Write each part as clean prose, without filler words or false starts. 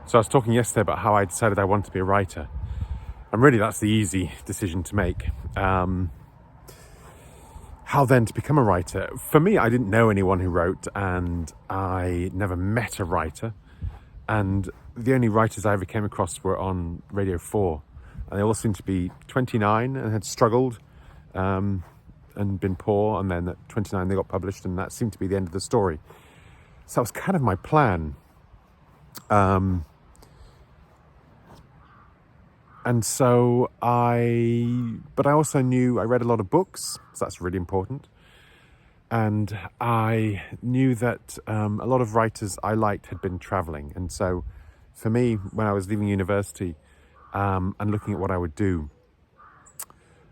So I was talking yesterday about how I decided I wanted to be a writer. And really that's the easy decision to make. How then to become a writer? For me, I didn't know anyone who wrote, and I never met a writer. And the only writers I ever came across were on Radio 4. And they all seemed to be 29 and had struggled and been poor. And then at 29 they got published, and that seemed to be the end of the story. So that was kind of my plan. And so but I also knew I read a lot of books, so that's really important. And I knew that a lot of writers I liked had been traveling. And so for me, when I was leaving university and looking at what I would do,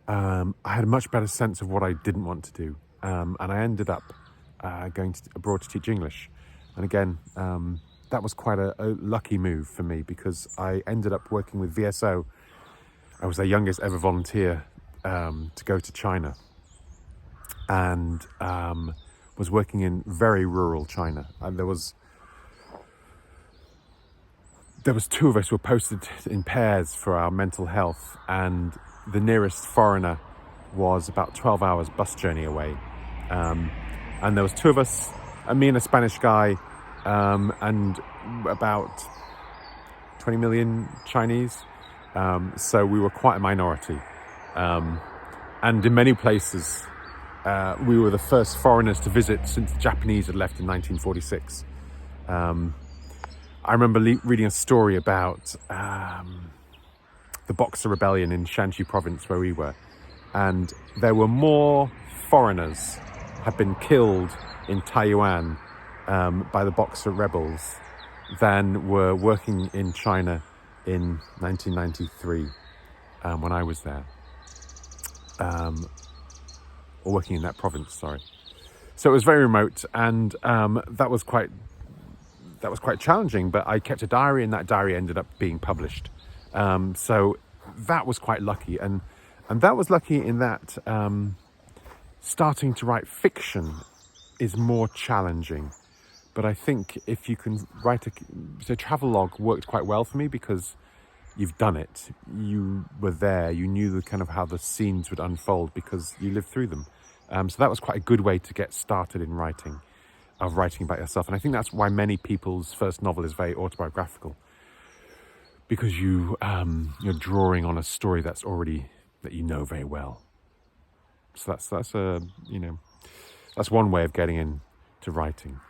I had a much better sense of what I didn't want to do. And I ended up going abroad to teach English. And again, that was quite a lucky move for me, because I ended up working with VSO. I was their youngest ever volunteer to go to China, and was working in very rural China. And there was two of us who were posted in pairs for our mental health, and the nearest foreigner was about 12 hours bus journey away. And there was two of us, me and a Spanish guy, and about 20 million Chinese. So we were quite a minority. And in many places, we were the first foreigners to visit since the Japanese had left in 1946. I remember reading a story about the Boxer Rebellion in Shanxi province where we were. And there were more foreigners had been killed in Taiyuan by the Boxer rebels than were working in China in 1993 when I was there. Or working in that province, sorry. So it was very remote, and that was quite challenging, but I kept a diary, and that diary ended up being published. So that was quite lucky, and that was lucky in that starting to write fiction is more challenging. But I think if you can write so travelogue worked quite well for me, because you've done it, you were there, you knew the kind of how the scenes would unfold because you lived through them. So that was quite a good way to get started in writing about yourself. And I think that's why many people's first novel is very autobiographical, because you're drawing on a story that you know very well. So that's one way of getting into writing.